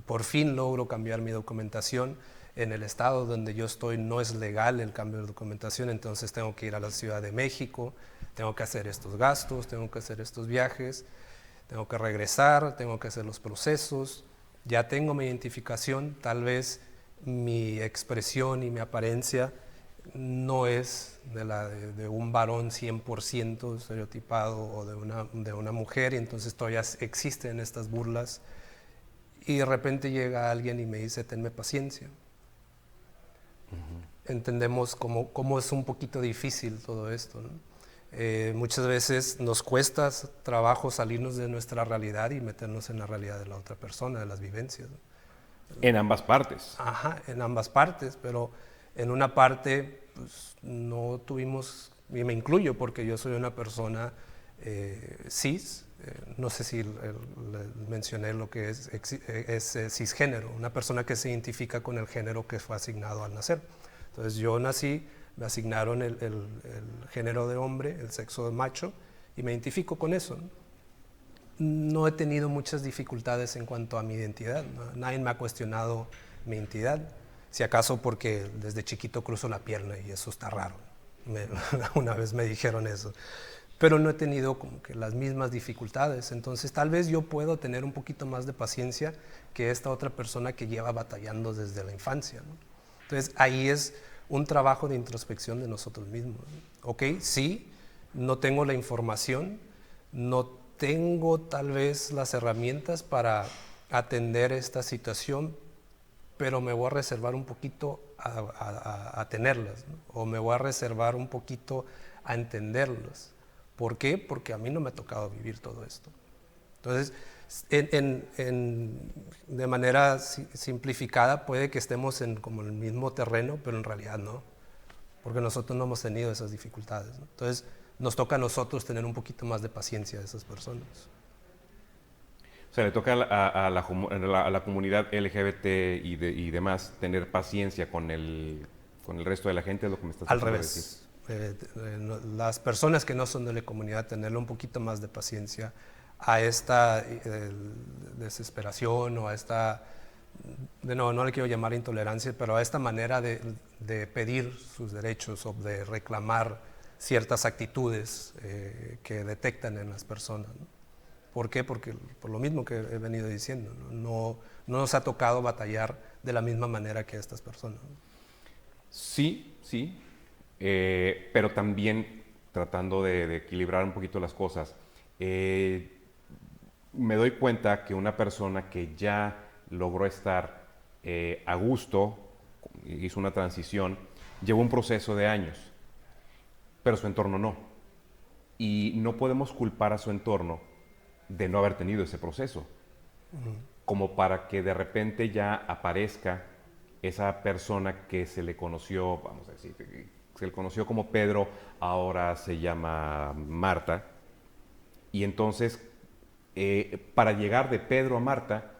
Por fin logro cambiar mi documentación. En el estado donde yo estoy no es legal el cambio de documentación, entonces tengo que ir a la Ciudad de México, tengo que hacer estos gastos, tengo que hacer estos viajes, tengo que regresar, tengo que hacer los procesos, ya tengo mi identificación, tal vez mi expresión y mi apariencia no es de un varón 100% estereotipado o de una mujer, y entonces todavía existen estas burlas, y de repente llega alguien y me dice, tenme paciencia. Entendemos cómo es un poquito difícil todo esto, ¿no? Muchas veces nos cuesta trabajo salirnos de nuestra realidad y meternos en la realidad de la otra persona, de las vivencias, ¿no? En ambas partes. Ajá, en ambas partes, pero en una parte pues, no tuvimos, y me incluyo porque yo soy una persona cis, no sé si mencioné lo que es cisgénero, una persona que se identifica con el género que fue asignado al nacer. Entonces yo nací, me asignaron el género de hombre, el sexo de macho, y me identifico con eso, ¿no? No he tenido muchas dificultades en cuanto a mi identidad, ¿no? Nadie me ha cuestionado mi identidad, si acaso porque desde chiquito cruzo la pierna y eso está raro. Una vez me dijeron eso, pero no he tenido como que las mismas dificultades, entonces tal vez yo puedo tener un poquito más de paciencia que esta otra persona que lleva batallando desde la infancia, ¿no? Entonces ahí es un trabajo de introspección de nosotros mismos, ¿no? Ok, sí, no tengo la información, no tengo tal vez las herramientas para atender esta situación, pero me voy a reservar un poquito a tenerlas, ¿no? O me voy a reservar un poquito a entenderlas. ¿Por qué? Porque a mí no me ha tocado vivir todo esto. Entonces, de manera simplificada, puede que estemos en como el mismo terreno, pero en realidad no, porque nosotros no hemos tenido esas dificultades, ¿no? Entonces, nos toca a nosotros tener un poquito más de paciencia a esas personas. O sea, le toca a la comunidad LGBT y demás tener paciencia con el resto de la gente, es lo que me estás Al tratando de revés, las personas que no son de la comunidad, tenerle un poquito más de paciencia a esta desesperación o a esta, no le quiero llamar intolerancia, pero a esta manera de pedir sus derechos o de reclamar ciertas actitudes que detectan en las personas, ¿no? ¿Por qué? Porque por lo mismo que he venido diciendo, no nos ha tocado batallar de la misma manera que estas personas, ¿no? Sí, sí, pero también tratando de equilibrar un poquito las cosas. Me doy cuenta que una persona que ya logró estar a gusto, hizo una transición, llevó un proceso de años, pero su entorno no. Y no podemos culpar a su entorno de no haber tenido ese proceso, como para que de repente ya aparezca esa persona que se le conoció, vamos a decir, que se le conoció como Pedro, ahora se llama Marta, y entonces para llegar de Pedro a Marta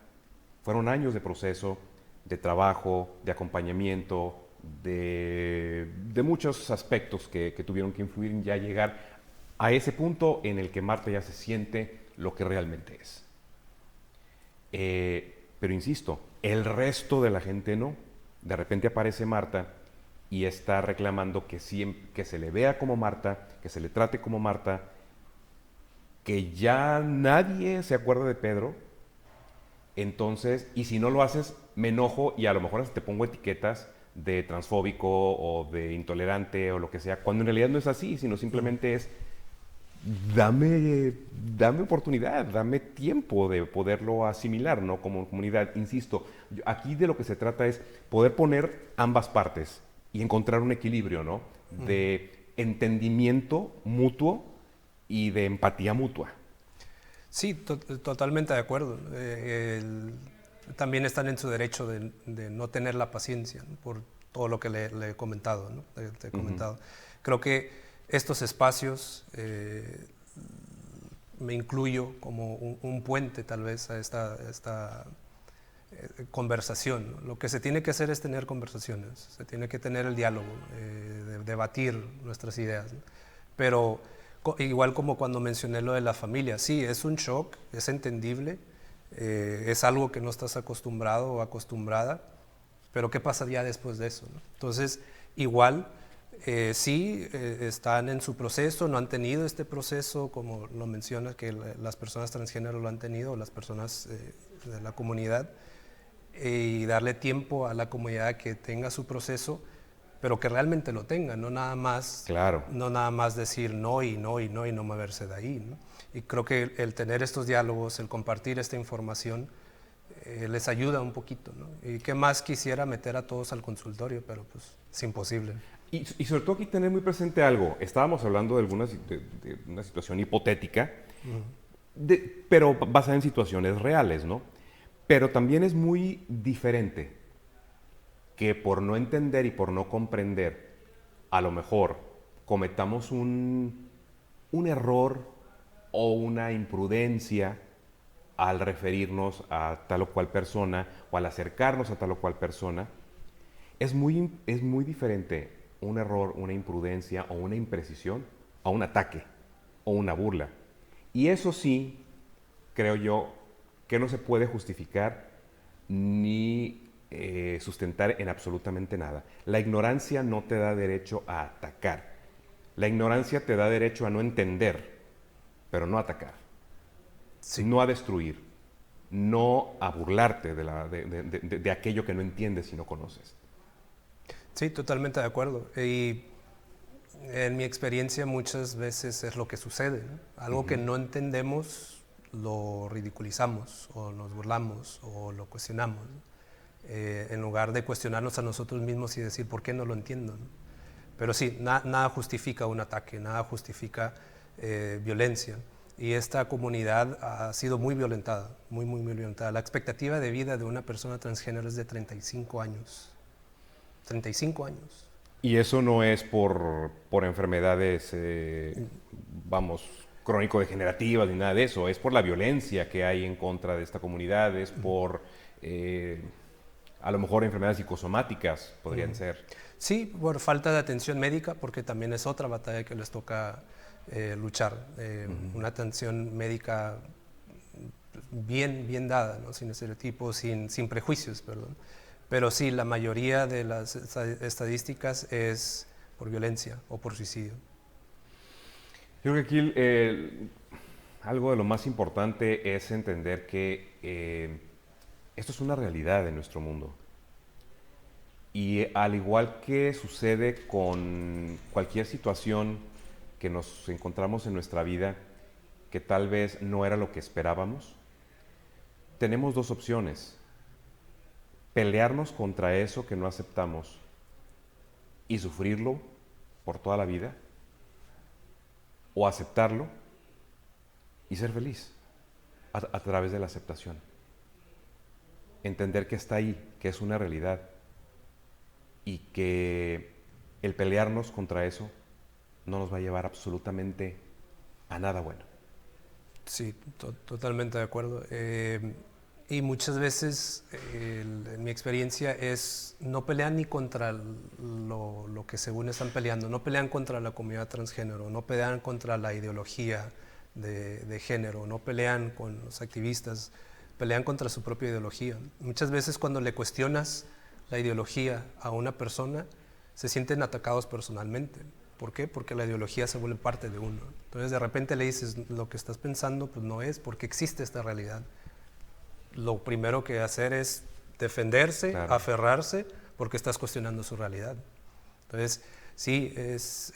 fueron años de proceso, de trabajo, de acompañamiento, de muchos aspectos que tuvieron que influir en ya llegar a ese punto en el que Marta ya se siente lo que realmente es. Pero insisto, el resto de la gente no. De repente aparece Marta y está reclamando que se le vea como Marta, que se le trate como Marta, que ya nadie se acuerda de Pedro. Entonces, y si no lo haces, me enojo y a lo mejor hasta te pongo etiquetas de transfóbico o de intolerante o lo que sea, cuando en realidad no es así, sino simplemente es dame oportunidad, dame tiempo de poderlo asimilar, ¿no? Como comunidad. Insisto, aquí de lo que se trata es poder poner ambas partes y encontrar un equilibrio, ¿no? De entendimiento mutuo y de empatía mutua. Sí, totalmente de acuerdo. También están en su derecho de no tener la paciencia, ¿no? Por todo lo que le he comentado, ¿no? Te he comentado. Creo que estos espacios, me incluyo como un puente tal vez a esta conversación, ¿no? Lo que se tiene que hacer es tener conversaciones, se tiene que tener el diálogo, debatir nuestras ideas, ¿no? Pero igual como cuando mencioné lo de la familia, sí, es un shock, es entendible, es algo que no estás acostumbrado o acostumbrada, pero ¿qué pasa ya después de eso, ¿no? Entonces, igual, sí, están en su proceso, no han tenido este proceso, como lo mencionas, que las personas transgénero lo han tenido, las personas de la comunidad, y darle tiempo a la comunidad que tenga su proceso, pero que realmente lo tenga, no nada más, Claro. no nada más decir no y no y no y no moverse de ahí, ¿no? Y creo que el tener estos diálogos, el compartir esta información, les ayuda un poquito, ¿no? Y qué más quisiera meter a todos al consultorio, pero pues es imposible. Y sobre todo aquí tener muy presente algo. Estábamos hablando de de una situación hipotética, pero basada en situaciones reales, ¿no? Pero también es muy diferente que por no entender y por no comprender, a lo mejor cometamos un error o una imprudencia al referirnos a tal o cual persona o al acercarnos a tal o cual persona. Es muy diferente un error, una imprudencia o una imprecisión a un ataque o una burla. Y eso sí, creo yo, que no se puede justificar ni sustentar en absolutamente nada. La ignorancia no te da derecho a atacar. La ignorancia te da derecho a no entender, pero no a atacar. Sí. No a destruir, no a burlarte de aquello que no entiendes y no conoces. Sí, totalmente de acuerdo. Y en mi experiencia muchas veces es lo que sucede, ¿no? Algo que no entendemos lo ridiculizamos o nos burlamos o lo cuestionamos, ¿no? En lugar de cuestionarnos a nosotros mismos y decir por qué no lo entiendo, ¿no? Pero sí, nada justifica un ataque, nada justifica violencia. Y esta comunidad ha sido muy violentada, muy violentada. La expectativa de vida de una persona transgénero es de 35 años. 35 años. Y eso no es por enfermedades, vamos, crónico-degenerativas ni nada de eso, es por la violencia que hay en contra de esta comunidad, es por a lo mejor enfermedades psicosomáticas podrían ser. Sí, por falta de atención médica, porque también es otra batalla que les toca luchar. Una atención médica bien dada, ¿no? Sin estereotipos, sin prejuicios, perdón. Pero sí, la mayoría de las estadísticas es por violencia o por suicidio. Yo creo que aquí algo de lo más importante es entender que esto es una realidad en nuestro mundo. Y al igual que sucede con cualquier situación que nos encontramos en nuestra vida que tal vez no era lo que esperábamos, tenemos dos opciones: pelearnos contra eso que no aceptamos y sufrirlo por toda la vida, o aceptarlo y ser feliz a través de la aceptación. Entender que está ahí, que es una realidad y que el pelearnos contra eso no nos va a llevar absolutamente a nada bueno. Sí, totalmente de acuerdo. Y muchas veces, en mi experiencia, es no pelean ni contra lo que según están peleando, no pelean contra la comunidad transgénero, no pelean contra la ideología de género, no pelean con los activistas, pelean contra su propia ideología. Muchas veces cuando le cuestionas la ideología a una persona, se sienten atacados personalmente. ¿Por qué? Porque la ideología se vuelve parte de uno. Entonces de repente le dices, lo que estás pensando pues no es, porque existe esta realidad. Lo primero que hacer es defenderse, Claro. aferrarse, porque estás cuestionando su realidad. Entonces, sí, es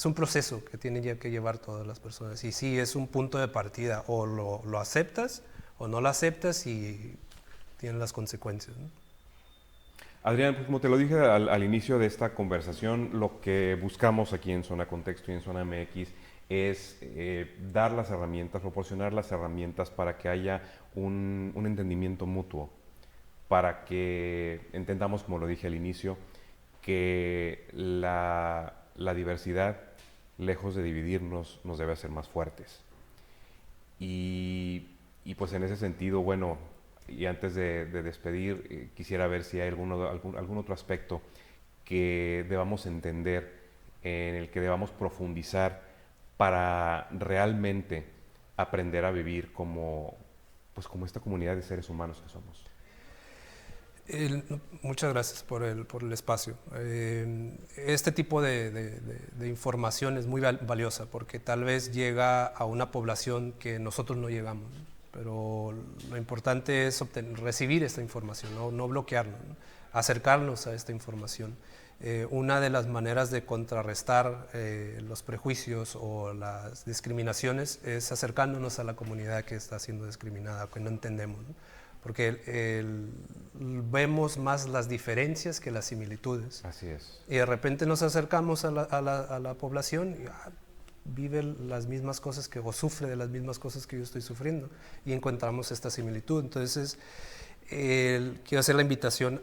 un proceso que tienen ya que llevar todas las personas. Y sí, es un punto de partida. O lo aceptas o no lo aceptas y tienen las consecuencias, ¿no? Adrián, pues como te lo dije al inicio de esta conversación, lo que buscamos aquí en Zona Contexto y en Zona MX es dar las herramientas, proporcionar las herramientas para que haya un entendimiento mutuo, para que entendamos, como lo dije al inicio, que la diversidad, lejos de dividirnos, nos debe hacer más fuertes. Y pues en ese sentido, bueno, y antes de despedir, quisiera ver si hay algún otro aspecto que debamos entender, en el que debamos profundizar para realmente aprender a vivir pues como esta comunidad de seres humanos que somos. Muchas gracias por el espacio. Este tipo de información es muy valiosa porque tal vez llega a una población que nosotros no llegamos, ¿no? Pero lo importante es recibir esta información, no bloquearla, ¿no? Acercarnos a esta información. Una de las maneras de contrarrestar los prejuicios o las discriminaciones es acercándonos a la comunidad que está siendo discriminada, que no entendemos, ¿no? Porque vemos más las diferencias que las similitudes. Así es. Y de repente nos acercamos a la población y vive las mismas cosas o sufre de las mismas cosas que yo estoy sufriendo y encontramos esta similitud. Entonces, quiero hacer la invitación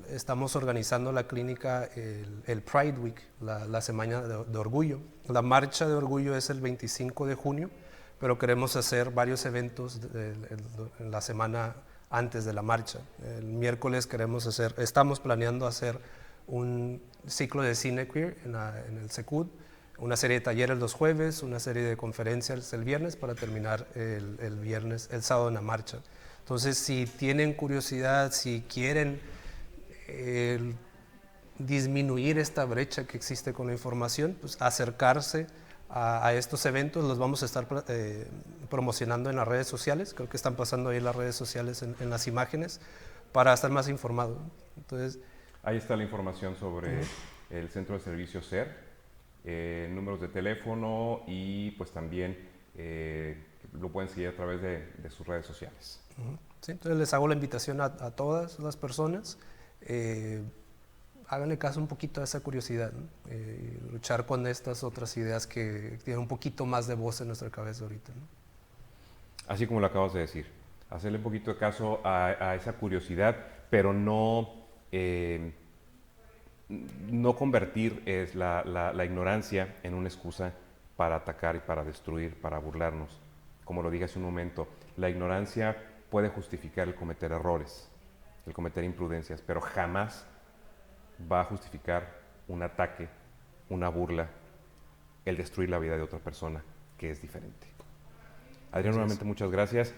estamos organizando la clínica el Pride Week, la semana de orgullo. La marcha de orgullo es el 25 de junio, pero queremos hacer varios eventos en la semana antes de la marcha. El miércoles estamos planeando hacer un ciclo de cine queer en el Secud, una serie de talleres los jueves, una serie de conferencias el viernes para terminar el sábado en la marcha. Entonces, si tienen curiosidad, si quieren disminuir esta brecha que existe con la información, pues acercarse a estos eventos. Los vamos a estar promocionando en las redes sociales. Creo que están pasando ahí las redes sociales en las imágenes para estar más informados. Entonces, ahí está la información sobre el Centro de Servicios SER, números de teléfono y pues también lo pueden seguir a través de sus redes sociales. Sí, entonces les hago la invitación a todas las personas. Háganle caso un poquito a esa curiosidad, ¿no? Luchar con estas otras ideas que tienen un poquito más de voz en nuestra cabeza ahorita, ¿no? Así como lo acabas de decir, hacerle un poquito de caso a esa curiosidad, pero no convertir la ignorancia en una excusa para atacar y para destruir, para burlarnos. Como lo dije hace un momento, la ignorancia puede justificar el cometer errores, el cometer imprudencias, pero jamás va a justificar un ataque, una burla, el destruir la vida de otra persona que es diferente. Adrián, nuevamente muchas gracias.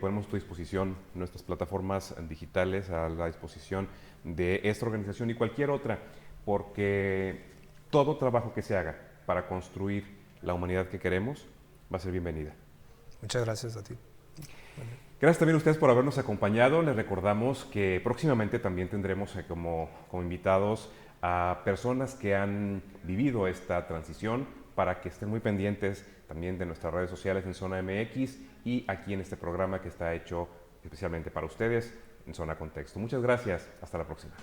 Ponemos a tu disposición nuestras plataformas digitales a la disposición de esta organización y cualquier otra, porque todo trabajo que se haga para construir la humanidad que queremos va a ser bienvenida. Muchas gracias a ti. Gracias también a ustedes por habernos acompañado. Les recordamos que próximamente también tendremos como invitados a personas que han vivido esta transición, para que estén muy pendientes también de nuestras redes sociales en Zona MX y aquí en este programa que está hecho especialmente para ustedes en Zona Contexto. Muchas gracias. Hasta la próxima.